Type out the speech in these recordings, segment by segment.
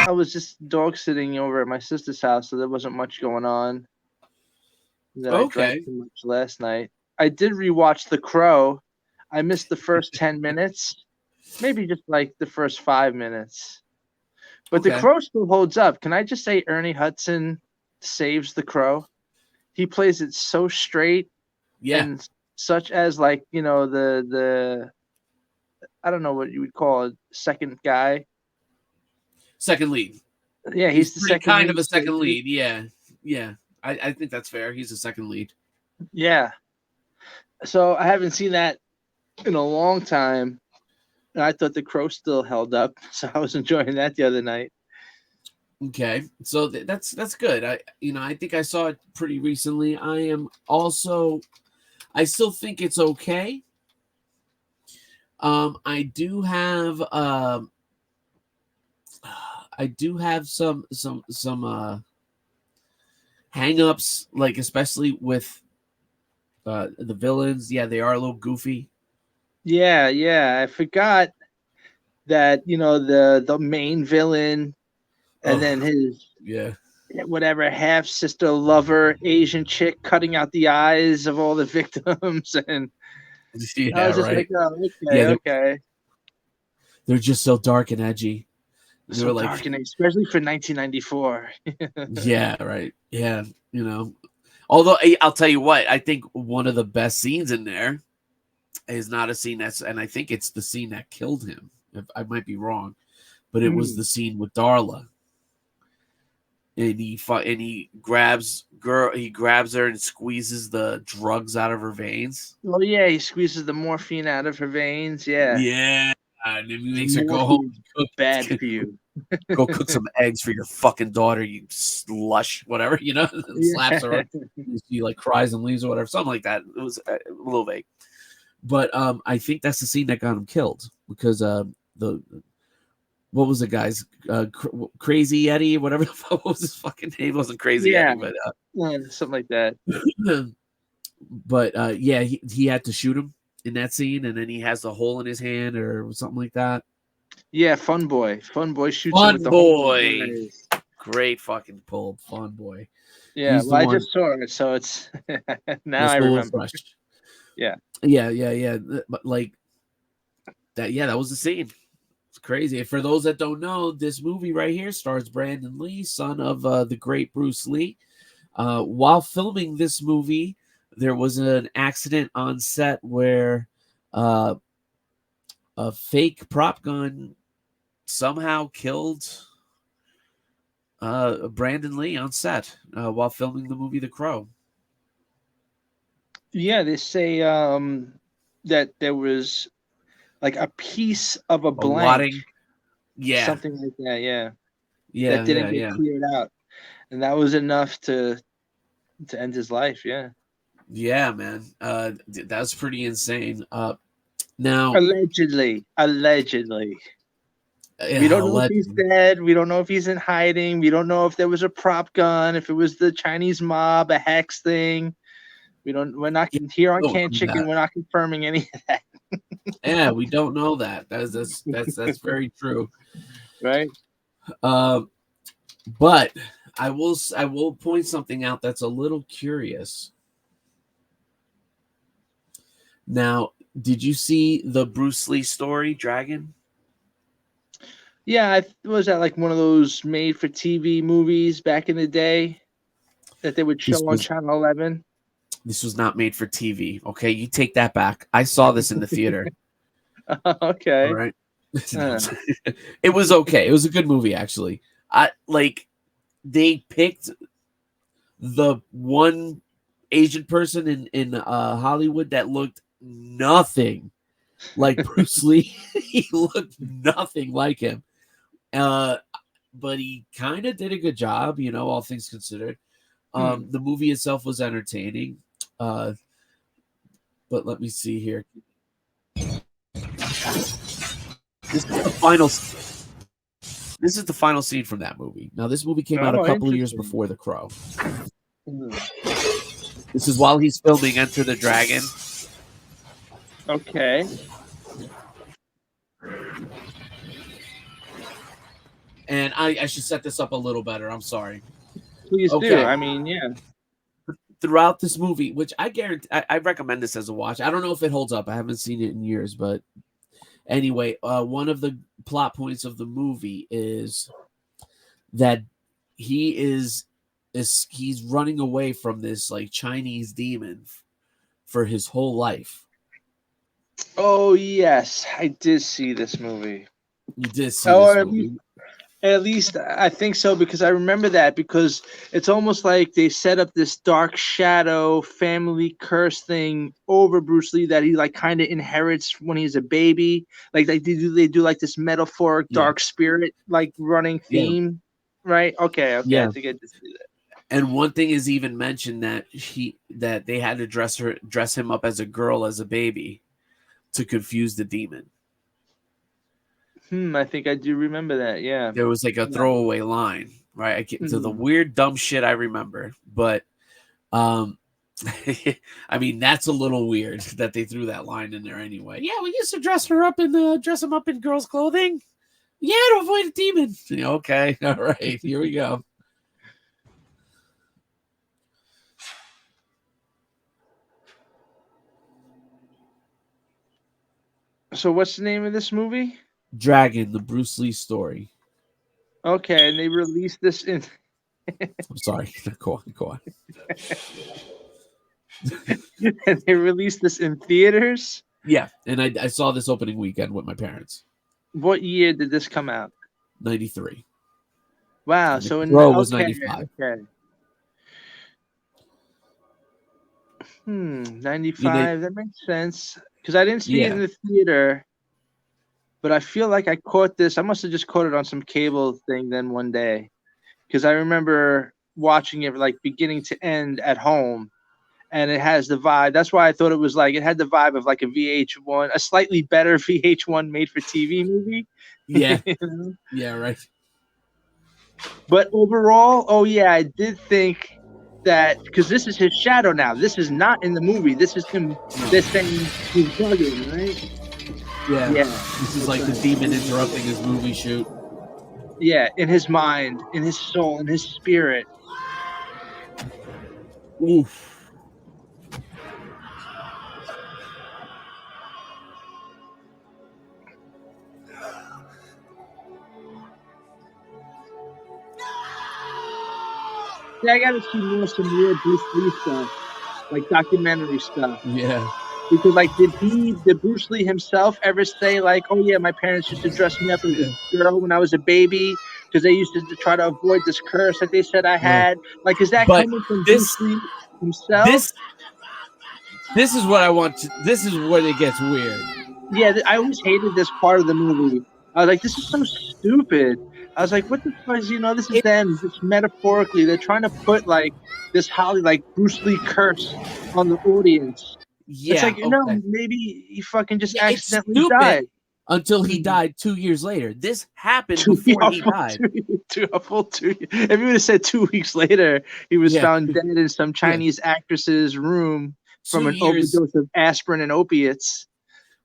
I was just dog sitting over at my sister's house, so there wasn't much going on. Then I drank Okay. too much last night. I did rewatch The Crow. I missed the first 10 minutes, maybe just like the first 5 minutes. But The Okay. Crow still holds up. Can I just say Ernie Hudson saves The Crow? He plays it so straight Yeah. and such as like, the I don't know what you would call it, second guy. Second lead. Yeah, He's he's the pretty second kind of lead. a second lead. Yeah. Yeah. I think that's fair. He's a second lead. Yeah. So I haven't seen that in a long time. And I thought The Crow still held up. So I was enjoying that the other night. Okay, so that's good. I think I saw it pretty recently. I still think it's okay. I do have some hang-ups, like especially with the villains. Yeah, they are a little goofy. Yeah. I forgot that, the main villain and then his Yeah. whatever half sister lover Asian chick cutting out the eyes of all the victims, and I Yeah, was just right. like, oh, Yeah, okay. they're just so dark and edgy. They So were like, dark and especially for 1994. yeah, right. Yeah, Although I'll tell you what, I think one of the best scenes in there is not a scene and I think it's the scene that killed him. I might be wrong, but it was the scene with Darla, and he grabs her and squeezes the drugs out of her veins. Oh yeah, he squeezes the morphine out of her veins. Yeah, Yeah, and then he makes her go home morphine and bad cook. for you. Go cook some eggs for your fucking daughter, you slush, whatever, and slaps her. She like cries and leaves or whatever, something like that. It was a little vague, but I think that's the scene that got him killed because what was the guy's Crazy Eddie, whatever the fuck was his fucking name? It wasn't Crazy Eddie, but something like that. but yeah, he had to shoot him in that scene, and then he has the hole in his hand or something like that. Yeah, Fun Boy shoots him Fun with the Boy, whole great fucking pull, Fun Boy. Yeah, He's well, the I one. just saw it, so it's now It's I a little remember. fresh. Yeah. But like that, yeah, that was the scene. It's crazy. For those that don't know, this movie right here stars Brandon Lee, son of the great Bruce Lee. While filming this movie, there was an accident on set where a fake prop gun somehow killed Brandon Lee on set while filming the movie The Crow. Yeah, they say that there was like a piece of a blank, wadding. Yeah. something like that. Yeah, Yeah, that didn't get cleared out, and that was enough to end his life. Yeah. Yeah, man. That's pretty insane. Now, Allegedly. We don't know if he's dead. We don't know if he's in hiding. We don't know if there was a prop gun, if it was the Chinese mob, a hex thing. We're not here on Canned Chicken. We're not confirming any of that. Yeah, we don't know that. That's very true. Right. But I will point something out that's a little curious. Now, did you see the Bruce Lee story, Dragon? Yeah, was that like one of those made-for-TV movies back in the day that they would show on Channel 11? This was not made for TV. Okay, you take that back. I saw this in the theater. Okay. All right. It was okay. It was a good movie, actually. They picked the one Asian person in Hollywood that looked nothing like Bruce Lee. He looked nothing like him. But he kind of did a good job, all things considered. The movie itself was entertaining. But let me see here. This is the final scene from that movie. Now, this movie came out a couple of years before The Crow. This is while he's filming Enter the Dragon. Okay. And I should set this up a little better. I'm sorry. Please do. Okay. I mean, yeah. Throughout this movie, which I guarantee, I recommend this as a watch. I don't know if it holds up. I haven't seen it in years, but anyway, one of the plot points of the movie is that he's running away from this like Chinese demon for his whole life. Oh yes, I did see this movie. You did see this movie. At least I think so, because I remember that, because it's almost like they set up this dark shadow family curse thing over Bruce Lee that he like kind of inherits when he's a baby. Like they do like this metaphoric dark spirit like running theme, right? Okay, Yeah. I think I did see that. And one thing is even mentioned that they had to dress him up as a girl as a baby to confuse the demon. I think I do remember that. Yeah, there was like a throwaway line, right? So the weird dumb shit I remember, but I mean that's a little weird that they threw that line in there anyway. Yeah, we used to dress him up in girls' clothing. Yeah, to avoid a demon. Okay, all right, here we go. So what's the name of this movie? Dragon, the Bruce Lee story. Okay, and they released this in. I'm sorry. Go on. And they released this in theaters? Yeah, and I saw this opening weekend with my parents. What year did this come out? 93. Wow, so in was 95. Okay. 95. That makes sense, because I didn't see it in the theater. But I feel like I caught this. I must have just caught it on some cable thing then one day, because I remember watching it like beginning to end at home, and it has the vibe. That's why I thought it was like it had the vibe of like a VH1, a slightly better VH1 made for TV movie. Yeah. Yeah, right. But overall, I did think that, because this is his shadow now. This is not in the movie. This is him. This thing he's bugging, right? Yeah. This is like the demon interrupting his movie shoot. Yeah, in his mind, in his soul, in his spirit. Oof. Yeah, I gotta see some real Bruce Lee stuff, like documentary stuff. Yeah. Because like, did Bruce Lee himself ever say like, oh yeah, my parents used to dress me up as a girl when I was a baby because they used to try to avoid this curse that they said I had? Like, is that coming from Bruce Lee himself? This is what I want to. This is where it gets weird. Yeah, I always hated this part of the movie. I was like, this is so stupid. I was like, what the fuck is, this is them, just metaphorically. They're trying to put like this Bruce Lee curse on the audience. Yeah, it's like, maybe he fucking just accidentally died. Until he died 2 years later. This happened before he died. A full 2 years. If you would have said 2 weeks later, he was found dead in some Chinese actress's room from an overdose of aspirin and opiates.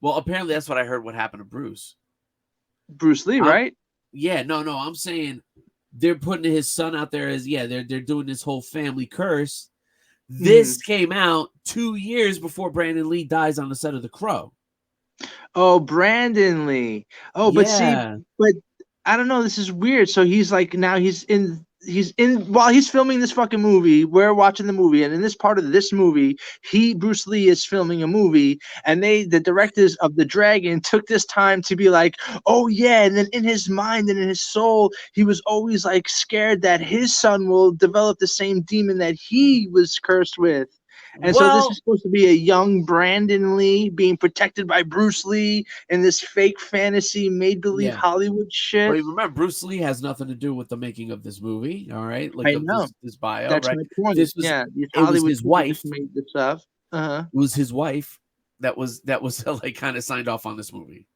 Well, apparently that's what I heard what happened to Bruce. Bruce Lee, right? Yeah, no, I'm saying they're putting his son out there as, they're doing this whole family curse. This came out 2 years before Brandon Lee dies on the set of The Crow. Oh, Brandon Lee. Oh, but but I don't know. This is weird. So he's like, now he's in while he's filming this fucking movie, we're watching the movie, and in this part of this movie, Bruce Lee is filming a movie, and the directors of The Dragon took this time to be like, oh yeah, and then in his mind and in his soul, he was always like scared that his son will develop the same demon that he was cursed with. And so this is supposed to be a young Brandon Lee being protected by Bruce Lee in this fake fantasy made-believe Hollywood shit. But remember, Bruce Lee has nothing to do with the making of this movie, all right? Like, I know. This bio, that's right? My point. It was his wife. Made this up. It was his wife that was like kind of signed off on this movie.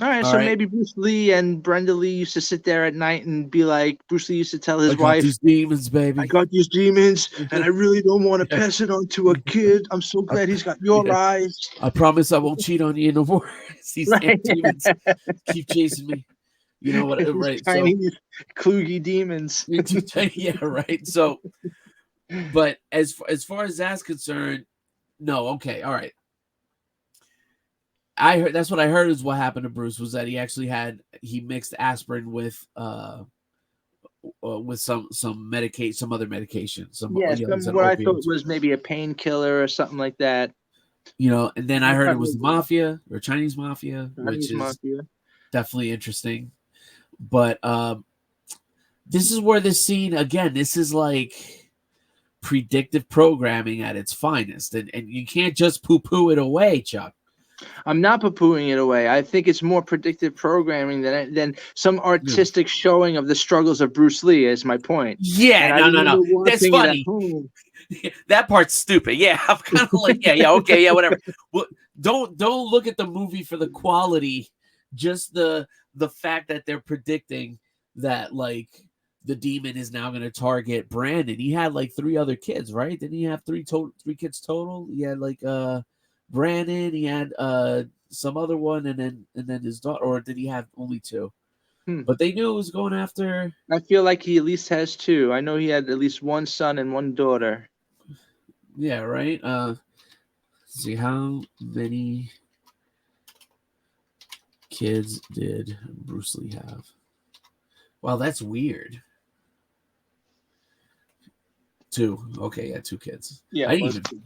All right, so maybe Bruce Lee and Brenda Lee used to sit there at night and be like, Bruce Lee used to tell his wife, these demons, baby. I got these demons, and I really don't want to pass it on to a kid. I'm so glad he's got your eyes. I promise I won't cheat on you no more. These damn demons keep chasing me. You know what? Right. Chinese kloogie demons. Yeah, right. So, but as far as that's concerned, no. Okay, all right. I heard that's what I heard is what happened to Bruce was that he actually he mixed aspirin with some other medication, Yes, what I thought was maybe a painkiller or something like that. You know, and then I heard it was the mafia or Chinese mafia, which is definitely interesting. But this is where this scene again. This is like predictive programming at its finest, and you can't just poo-poo it away, Chuck. I'm not poo-pooing it away. I think it's more predictive programming than some artistic showing of the struggles of Bruce Lee. Is my point. Yeah, no. That's funny. That part's stupid. Yeah, I'm kind of like, okay, whatever. Well, don't look at the movie for the quality, just the fact that they're predicting that like the demon is now going to target Brandon. He had like 3 other kids, right? Didn't he have 3 kids total? He had like Brandon, he had some other one, and then his daughter, or did he have only 2? But they knew it was going after. I feel like he at least has 2. I know he had at least 1 son and 1 daughter. Yeah, right. Let's see, how many kids did Bruce Lee have? Wow, that's weird. 2. Okay, yeah, 2 kids. Yeah, I didn't even.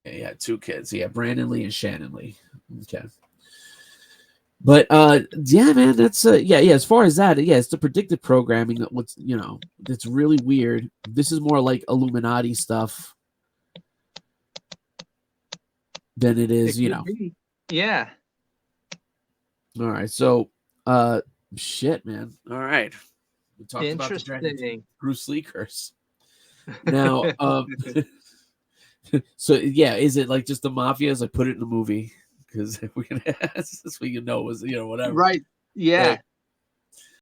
Yeah, 2 kids. Yeah, Brandon Lee and Shannon Lee. Okay. But yeah, man, that's as far as that, it's the predictive programming that that's really weird. This is more like Illuminati stuff than it is, Yeah. All right. So shit, man. All right. We talked about the Dragon Bruce Lee curse. Now so yeah, is it like just the mafia? As I put it in the movie, because we're gonna ask this, we know was whatever. Right. Yeah.